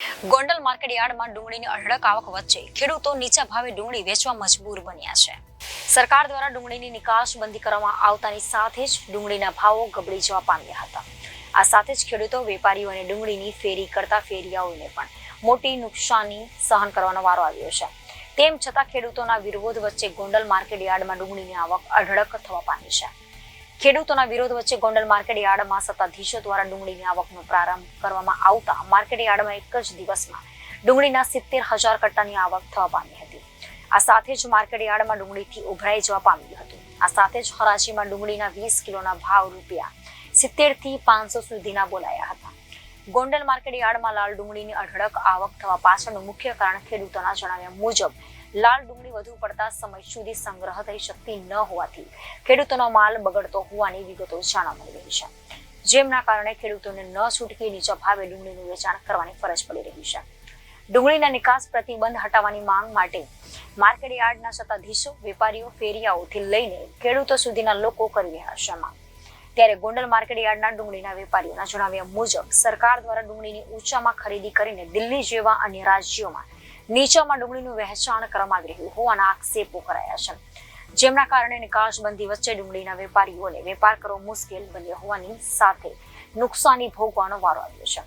Gondal market યાર્ડમાં ડુંગળીની અઢળક આવક વચ્ચે ખેડૂતો નીચા ભાવે ડુંગળી વેચવા મજબૂર બન્યા છે। સરકાર દ્વારા ડુંગળીની નિકાસ બંધી કરવામાં આવતાની સાથે જ ડુંગળીના ભાવો ગબડી જવા પામ્યા હતા। આ સાથે જ ખેડૂતો, વેપારીઓ અને ડુંગળીની ફેરી કરતા ફેરિયાઓને પણ મોટી નુકસાની સહન કરવાનો વારો આવ્યો છે। તેમ છતાં ખેડૂતોના વિરોધ વચ્ચે ગોંડલ માર્કેટ યાર્ડમાં ડુંગળીની આવક અઢળક થવા પામી છે। ખેડૂતોના વિરોધ વચ્ચે ગોંડલ માર્કેટ યાર્ડમાં સત્તાધીશો દ્વારા ડુંગળીની આવકનો પ્રારંભ કરવામાં આવતા માર્કેટ યાર્ડમાં એક જ દિવસમાં ડુંગળીના 70,000 કટ્ટાની આવક થવા પામી હતી। આ સાથે જ માર્કેટ યાર્ડમાં ડુંગળીથી ઉભરાઈ જવા પામ્યું હતું। આ સાથે જ હરાજીમાં ડુંગળીના 20 કિલોના ભાવ રૂપિયા 70 થી 500 સુધીના બોલાયા હતા। ગોંડલ માર્કેટ યાર્ડમાં લાલ ડુંગળીની અઢળક આવક થવા પાછળનું મુખ્ય કારણ ખેડૂતોના જણાવ્યા મુજબ લાલ ડુંગળી વધુ પડતા સમય સુધી સંગ્રહ થઈ શકતી ન હોવાથી ખેડૂતોનો માલ બગડતો હોવાની વિગતો જાણવા મળી રહી છે, જેમના કારણે ખેડૂતોને ન છૂટકી નીચા ભાવે ડુંગળીનું વેચાણ કરવાની ફરજ પડી રહી છે। ડુંગળીના નિકાસ પ્રતિબંધ હટાવવાની માંગ માટે માર્કેટ યાર્ડના સત્તાધીશો, વેપારીઓ, ફેરિયાઓથી લઈને ખેડૂતો સુધીના લોકો કરી રહ્યા છે માંગ। ત્યારે ગોંડલ માર્કેટ યાર્ડના ડુંગળીના વેપારીઓના જણાવ્યા મુજબ સરકાર દ્વારા ડુંગળીની ઊંચામાં ખરીદી કરીને દિલ્હી જેવા અન્ય રાજ્યોમાં નીચામાં ડુંગળીનું વહેંચાણ કરવામાં આવી રહ્યું હોવાના આક્ષેપો કરાયા છે, જેમના કારણે નિકાસબંધી વચ્ચે ડુંગળીના વેપારીઓને વેપાર કરવો મુશ્કેલ બન્યો હોવાની સાથે નુકસાની ભોગવાનો વારો આવ્યો છે।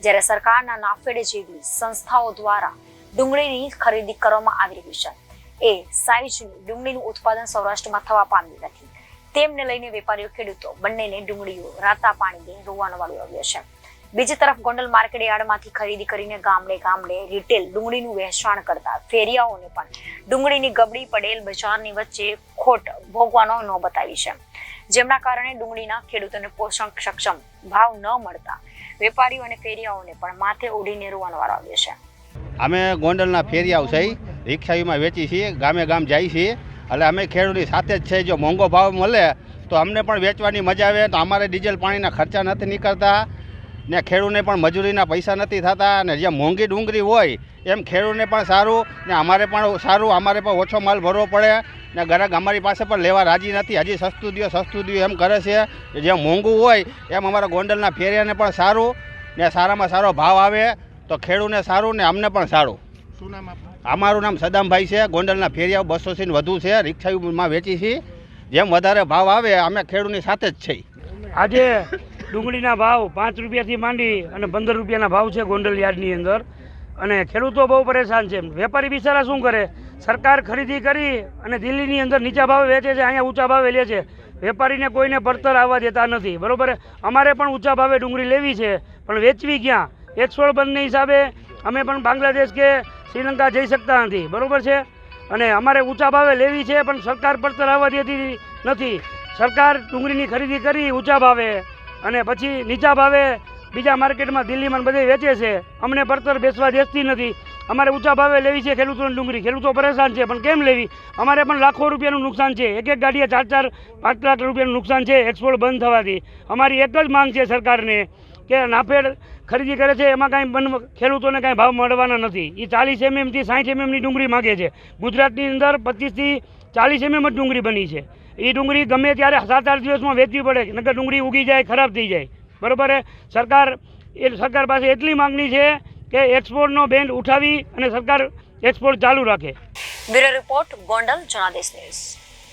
જ્યારે સરકારના નાફેડ જેવી સંસ્થાઓ દ્વારા ડુંગળીની ખરીદી કરવામાં આવી રહી છે, એ સાઈઝની ડુંગળીનું ઉત્પાદન સૌરાષ્ટ્રમાં થવા પામ્યું નથી। તેમને લઈને વેપારીઓ, ખેડૂતો બંનેને ડુંગળીઓ રાતા પાણીને રોવાનો વારો આવ્યો છે। બીજી તરફ ગોંડલ માર્કેટ યાર્ડમાંથી ખરીદી કરીને ગામડે ગામડે રિટેલ ડુંગળીનું વહેંચાણ કરતા ફેરિયાઓને પણ ડુંગળીની ગબડી પડેલ બજારની વચ્ચે ખોટ ભોગવાનો નોબત આવી છે, જેમના કારણે ડુંગળીના ખેડૂતોને પોષણ સક્ષમ ભાવ ન મળતા વેપારીઓ અને ફેરિયાઓને પણ માથે ઓઢીને રોવાનો વારો આવ્યો છે। અમે ગોંડલના ફેરિયાઓ છે, રિક્ષાઓમાં વેચી છીએ, ગામે ગામ જાય છીએ, એટલે અમે ખેડૂતની સાથે જ છે। જો મોંઘો ભાવ મળે તો અમને પણ વેચવાની મજા આવે, તો અમારે ડીઝલ પાણીના ખર્ચા નથી નીકળતા ને ખેડૂતને પણ મજૂરીના પૈસા નથી થતા, અને જે મોંઘી ડુંગળી હોય એમ ખેડૂતને પણ સારું ને અમારે પણ સારું, અમારે પણ ઓછો માલ ભરવો પડે ને ગ્રાહક અમારી પાસે પણ લેવા રાજી નથી। હજી સસ્તું દો એમ કરે છે। જે મોંઘું હોય એમ અમારા ગોંડલના ફેરિયાને પણ સારું ને સારામાં સારો ભાવ આવે તો ખેડૂતને સારું ને અમને પણ સારું। શું નામ આપનું? અમારું નામ સદામભાઈ છે। ગોંડલના ફેરિયાઓ 200 થી વધુ છે, રિક્ષામાં વેચી છીએ। જેમ વધારે ભાવ આવે અમે ખેડૂતની સાથે જ છીએ। આજે ડુંગળીના ભાવ 5 રૂપિયાથી માંડી અને 15 રૂપિયાના ભાવ છે ગોંડલ યાર્ડની અંદર, અને ખેડૂતો બહુ પરેશાન છે। વેપારી બિચારા શું કરે, સરકાર ખરીદી કરી અને દિલ્હીની અંદર નીચા ભાવે વેચે છે, અહીંયા ઊંચા ભાવે લે છે। વેપારીને કોઈને પડતર આવવા દેતા નથી, બરોબર। અમારે પણ ઊંચા ભાવે ડુંગળી લેવી છે, પણ વેચવી ક્યાં? એક્સપોર્ટ બંધને હિસાબે અમે પણ બાંગ્લાદેશ કે શ્રીલંકા જઈ શકતા નથી, બરોબર છે। અને અમારે ઊંચા ભાવે લેવી છે, પણ સરકાર પડતર આવવા દેતી નથી। સરકાર ડુંગળીની ખરીદી કરી ઊંચા ભાવે અને પછી નીચા ભાવે બીજા માર્કેટમાં દિલ્હીમાં બધે વેચે છે, અમને પડતર બેસવા દેતી નથી। અમારે ઊંચા ભાવે લેવી છે ખેડૂતોની ડુંગળી, ખેડૂતો પરેશાન છે, પણ કેમ લેવી? અમારે પણ લાખો રૂપિયાનું નુકસાન છે, એક એક ગાડીએ 4-4, 5 લાખ રૂપિયાનું નુકસાન છે એક્સપોર્ટ બંધ થવાથી। અમારી એક જ માંગ છે સરકારને કે નાફેડ ખરીદી કરે છે એમાં કાંઈ ખેડૂતોને કાંઈ ભાવ મળવાના નથી। એ 40 mm થી 60 mmની ડુંગળી માગે છે। ગુજરાતની અંદર 25 થી 40 mm જ ડુંગળી બની છે। એ ડુંગળી ગમે ત્યારે 7-8 દિવસમાં વેચવી પડે, નકર ડુંગળી ઉગી જાય, ખરાબ થઈ જાય, બરોબર। સરકાર પાસે એટલી માંગણી છે કે એક્સપોર્ટનો બેન ઉઠાવી અને સરકાર એક્સપોર્ટ ચાલુ રાખે। Bureau report, Gondal Janadesh news.